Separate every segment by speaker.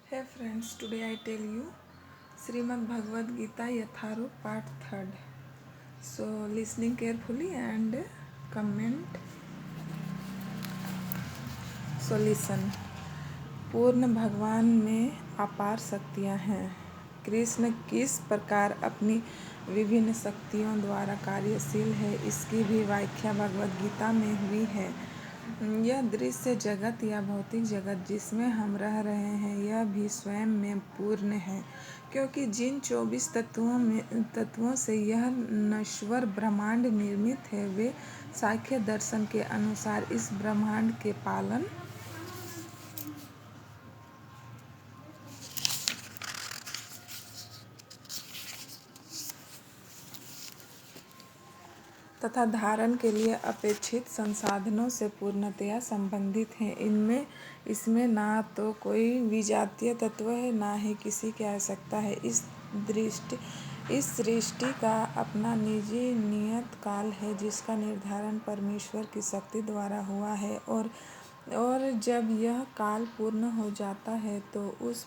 Speaker 1: Hey friends, today I tell you Srimad Bhagavad Gita Yatharut part 3rd. So listening carefully and comment. So listen. पूर्ण भगवान में अपार शक्तियाँ हैं। कृष्ण किस प्रकार अपनी विभिन्न शक्तियों द्वारा कार्यशील है, इसकी भी व्याख्या भगवद गीता में हुई है। यह दृश्य जगत या भौतिक जगत जिसमें हम रह रहे हैं, यह भी स्वयं में पूर्ण है, क्योंकि जिन 24 तत्वों से यह नश्वर ब्रह्मांड निर्मित है, वे सांख्य दर्शन के अनुसार इस ब्रह्मांड के पालन तथा धारण के लिए अपेक्षित संसाधनों से पूर्णतया संबंधित हैं। इसमें ना तो कोई विजातीय तत्व है, ना ही किसी की आवश्यकता है। इस सृष्टि का अपना निजी नियत काल है, जिसका निर्धारण परमेश्वर की शक्ति द्वारा हुआ है, और जब यह काल पूर्ण हो जाता है तो उस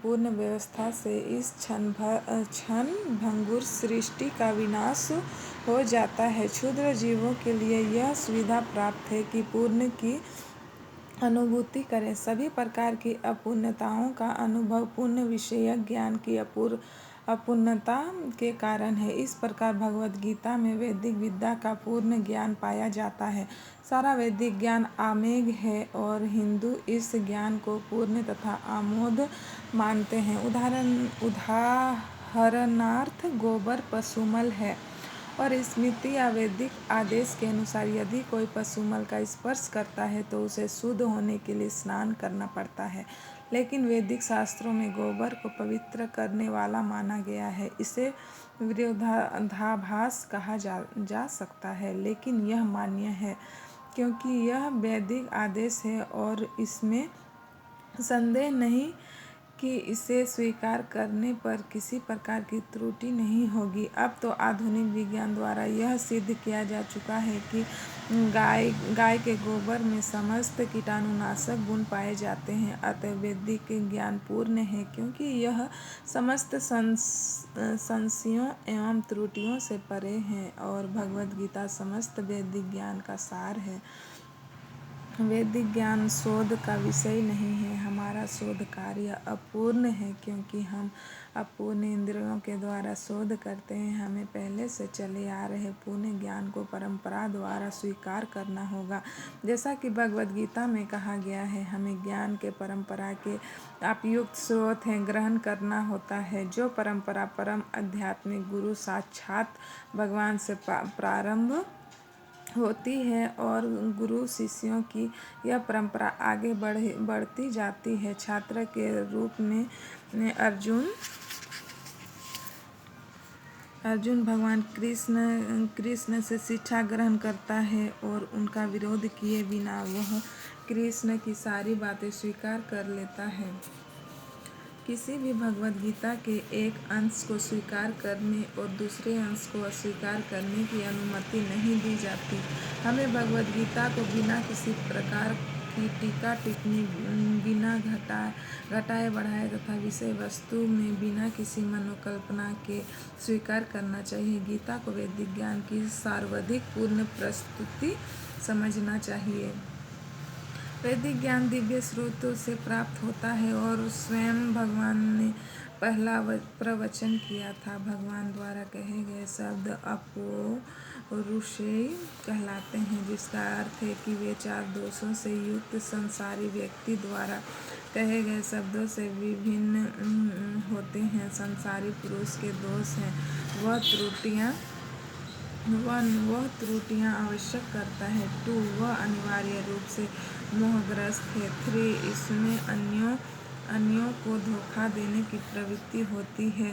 Speaker 1: पूर्ण व्यवस्था से इस क्षण भंगुर सृष्टि का विनाश हो जाता है। क्षुद्र जीवों के लिए यह सुविधा प्राप्त है कि पूर्ण की अनुभूति करें। सभी प्रकार की अपूर्णताओं का अनुभव पूर्ण विषयक ज्ञान की अपूर्णता के कारण है। इस प्रकार भगवद गीता में वैदिक विद्या का पूर्ण ज्ञान पाया जाता है। सारा वैदिक ज्ञान आमेघ है और हिंदू इस ज्ञान को पूर्ण तथा अमोघ मानते हैं। उदाहरणार्थ गोबर पशुमल है, और स्मृति या वैदिक आदेश के अनुसार यदि कोई पशुमल का स्पर्श करता है तो उसे शुद्ध होने के लिए स्नान करना पड़ता है। लेकिन वैदिक शास्त्रों में गोबर को पवित्र करने वाला माना गया है। इसे विरोधाभास कहा जा सकता है, लेकिन यह मान्य है क्योंकि यह वैदिक आदेश है और इसमें संदेह नहीं कि इसे स्वीकार करने पर किसी प्रकार की त्रुटि नहीं होगी। अब तो आधुनिक विज्ञान द्वारा यह सिद्ध किया जा चुका है कि गाय के गोबर में समस्त कीटाणुनाशक गुण पाए जाते हैं। अतः वैदिक ज्ञान पूर्ण है, क्योंकि यह समस्त संशयों एवं त्रुटियों से परे है, और भगवद गीता समस्त वैदिक ज्ञान का सार है। वैदिक ज्ञान शोध का विषय नहीं है। हमारा शोध कार्य अपूर्ण है, क्योंकि हम अपूर्ण इंद्रियों के द्वारा शोध करते हैं। हमें पहले से चले आ रहे पूर्ण ज्ञान को परंपरा द्वारा स्वीकार करना होगा। जैसा कि भगवद गीता में कहा गया है, हमें ज्ञान के परंपरा के उपयुक्त स्रोत हैं ग्रहण करना होता है। जो परंपरा परम आध्यात्मिक गुरु साक्षात भगवान से प्रारंभ होती है, और गुरु शिष्यों की यह परंपरा आगे बढ़ती जाती है। छात्र के रूप में अर्जुन भगवान कृष्ण से शिक्षा ग्रहण करता है, और उनका विरोध किए बिना वह कृष्ण की सारी बातें स्वीकार कर लेता है। किसी भी भगवद गीता के एक अंश को स्वीकार करने और दूसरे अंश को अस्वीकार करने की अनुमति नहीं दी जाती। हमें भगवद गीता को बिना किसी प्रकार की टीका टिप्पणी, बिना घटाए बढ़ाए तथा विषय वस्तु में बिना किसी मनोकल्पना के स्वीकार करना चाहिए। गीता को वैदिक ज्ञान की सर्वाधिक पूर्ण प्रस्तुति समझना चाहिए। वैदिक ज्ञान दिव्य स्रोतों से प्राप्त होता है, और स्वयं भगवान ने पहला प्रवचन किया था। भगवान द्वारा कहे गए शब्द अपौरुषेय कहलाते हैं, जिसका अर्थ है कि वे 4 दोषों से युक्त संसारी व्यक्ति द्वारा कहे गए शब्दों से विभिन्न होते हैं। संसारी पुरुष के दोष हैं वह त्रुटियां आवश्यक करता है। 2 वह अनिवार्य रूप से मोहग्रस्त है। 3 इसमें अन्यों को धोखा देने की प्रवृत्ति होती है।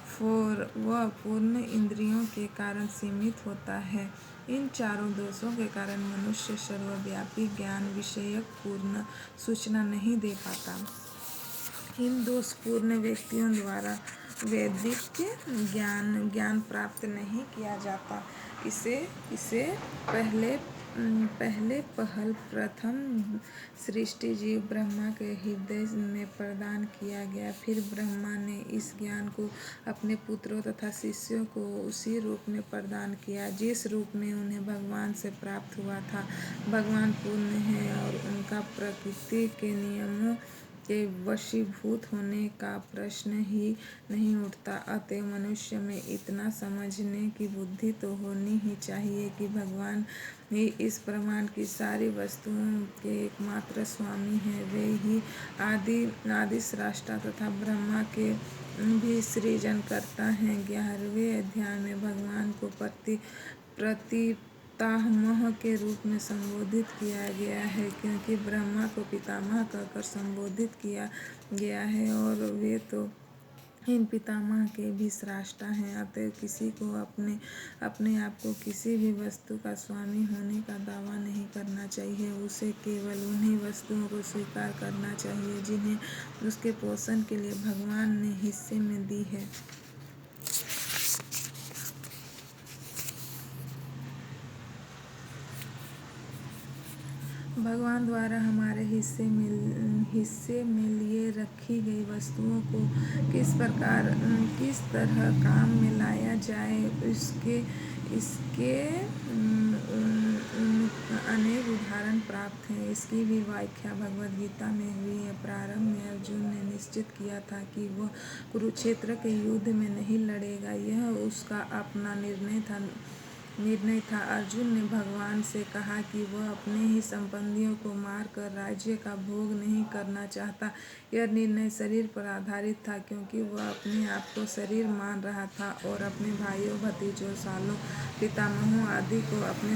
Speaker 1: 4 वह पूर्ण इंद्रियों के कारण सीमित होता है। इन चारों दोषों के कारण मनुष्य सर्वव्यापी ज्ञान विषयक पूर्ण सूचना नहीं दे पाता। इन दोषपूर्ण व्यक्तियों द्वारा वैदिक ज्ञान प्राप्त नहीं किया जाता। इसे पहले पहले पहल प्रथम सृष्टि जीव ब्रह्मा के हृदय में प्रदान किया गया। फिर ब्रह्मा ने इस ज्ञान को अपने पुत्रों तथा शिष्यों को उसी रूप में प्रदान किया जिस रूप में उन्हें भगवान से प्राप्त हुआ था। भगवान पूर्ण है और उनका प्रकृति के नियमों के वशीभूत होने का प्रश्न ही नहीं उठता। अतएव मनुष्य में इतना समझने की बुद्धि तो होनी ही चाहिए कि भगवान ही इस ब्रह्मांड की सारी वस्तुओं के एकमात्र स्वामी हैं। वे ही आदि सृष्टा तथा ब्रह्मा के भी सृजन करता है। 11वें अध्याय में भगवान को पितामह के रूप में संबोधित किया गया है, क्योंकि ब्रह्मा को पितामह कहकर संबोधित किया गया है और वे तो इन पितामह के भी सृष्टा हैं। अतएव किसी को अपने आप को किसी भी वस्तु का स्वामी होने का दावा नहीं करना चाहिए। उसे केवल उन्हीं वस्तुओं को स्वीकार करना चाहिए जिन्हें उसके पोषण के लिए भगवान ने हिस्से में दी है। भगवान द्वारा हमारे हिस्से में लिए रखी गई वस्तुओं को किस तरह काम में लाया जाए, इसके अनेक उदाहरण प्राप्त हैं। इसकी भी व्याख्या भगवद गीता में हुई है। प्रारंभ में अर्जुन ने निश्चित किया था कि वह कुरुक्षेत्र के युद्ध में नहीं लड़ेगा। यह उसका अपना निर्णय था। अर्जुन ने भगवान से कहा कि वह अपने ही संबंधियों को मारकर राज्य का भोग नहीं करना चाहता। यह निर्णय शरीर पर आधारित था, क्योंकि वह अपने आप को शरीर मान रहा था और अपने भाइयों, भतीजों, सालों, पितामहों आदि को अपने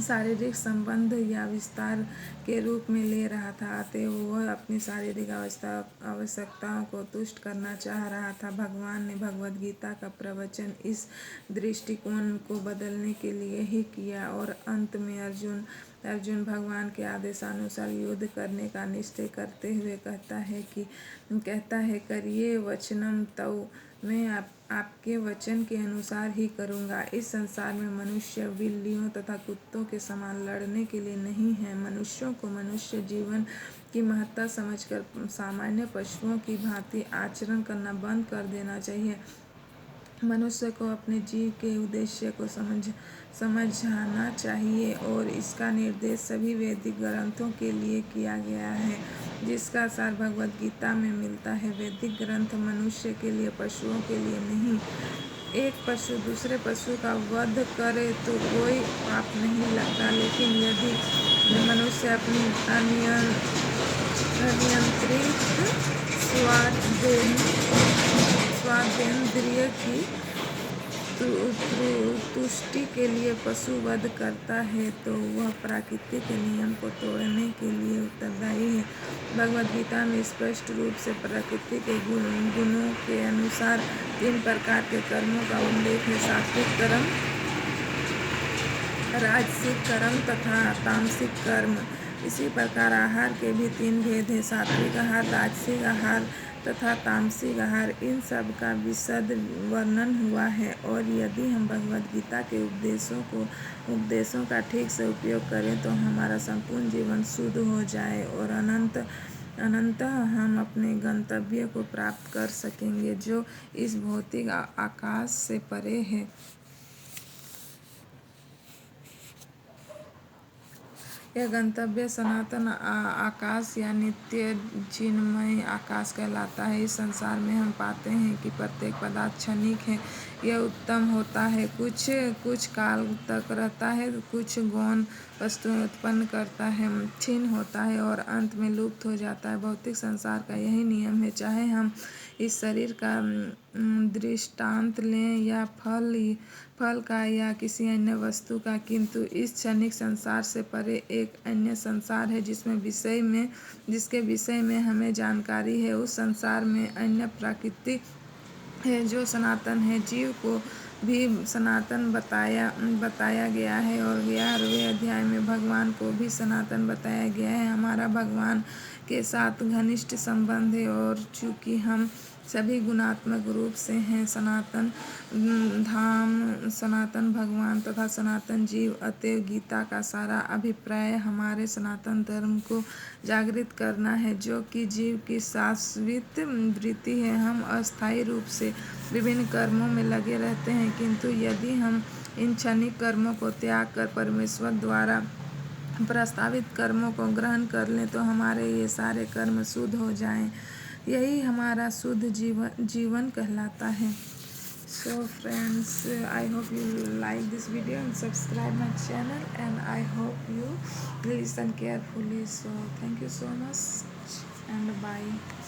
Speaker 1: शारीरिक संबंध या विस्तार के रूप में ले रहा था। अतएव वह अपनी शारीरिक आवश्यकताओं को तुष्ट करना चाह रहा था। भगवान ने भगवद गीता का प्रवचन इस दृष्टिकोण को बदलने के लिए ही किया और अंत में अर्जुन भगवान के आदेशानुसार युद्ध करने का निश्चय करते हुए कहता है करिए वचनम तव, मैं आपके वचन के अनुसार ही करूँगा। इस संसार में मनुष्य बिल्लियों तथा कुत्तों के समान लड़ने के लिए नहीं है। मनुष्यों को मनुष्य जीवन की महत्ता समझकर सामान्य पशुओं की भांति आचरण करना बंद कर देना चाहिए। मनुष्य को अपने जीव के उद्देश्य को समझना चाहिए और इसका निर्देश सभी वैदिक ग्रंथों के लिए किया गया है, जिसका सार भगवद गीता में मिलता है। वैदिक ग्रंथ मनुष्य के लिए, पशुओं के लिए नहीं। एक पशु दूसरे पशु का वध करे तो कोई पाप नहीं लगता, लेकिन यदि मनुष्य अपनी अनियंत्रित स्वादेंद्रिय की तुष्टि के लिए पशु वध करता है तो वह प्रकृति के नियम को तोड़ने के लिए उत्तरदायी है। भगवद गीता में स्पष्ट रूप से प्रकृति के गुणों के अनुसार 3 प्रकार के कर्मों का उल्लेख है: सात्विक कर्म, राजसिक कर्म तथा तामसिक कर्म। इसी प्रकार आहार के भी 3 भेद हैं: सात्विक आहार, राजसिक आहार तथा तामसिक आहार। इन सब का विशद वर्णन हुआ है और यदि हम भगवद गीता के उपदेशों का ठीक से उपयोग करें तो हमारा संपूर्ण जीवन शुद्ध हो जाए और अनंतः हम अपने गंतव्य को प्राप्त कर सकेंगे, जो इस भौतिक आकाश से परे है। यह गंतव्य सनातन आकाश या नित्य चिन्मय आकाश कहलाता है। इस संसार में हम पाते हैं कि प्रत्येक पदार्थ क्षणिक है। यह उत्तम होता है, कुछ काल तक रहता है, कुछ गौण वस्तुएं उत्पन्न करता है, क्षीण होता है और अंत में लुप्त हो जाता है। भौतिक संसार का यही नियम है। चाहे हम इस शरीर का दृष्टांत लें या फल का या किसी अन्य वस्तु का, किंतु इस क्षणिक संसार से परे एक अन्य संसार है जिसके विषय में हमें जानकारी है। उस संसार में अन्य प्रकृति है जो सनातन है। जीव को भी सनातन बताया गया है और 11वें अध्याय में भगवान को भी सनातन बताया गया है। हमारा भगवान के साथ घनिष्ठ संबंध है और चूंकि हम सभी गुणात्मक रूप से हैं। सनातन धाम, सनातन भगवान तथा सनातन जीव। अतएव गीता का सारा अभिप्राय हमारे सनातन धर्म को जागृत करना है, जो कि जीव की शाश्वत वृत्ति है। हम अस्थायी रूप से विभिन्न कर्मों में लगे रहते हैं, किंतु यदि हम इन क्षणिक कर्मों को त्याग कर परमेश्वर द्वारा प्रस्तावित कर्मों को ग्रहण कर लें तो हमारे ये सारे कर्म शुद्ध हो जाएं। यही हमारा शुद्ध जीवन कहलाता है। So friends, I hope you like this video and subscribe my channel, and I hope you listen carefully. So thank you so much and bye.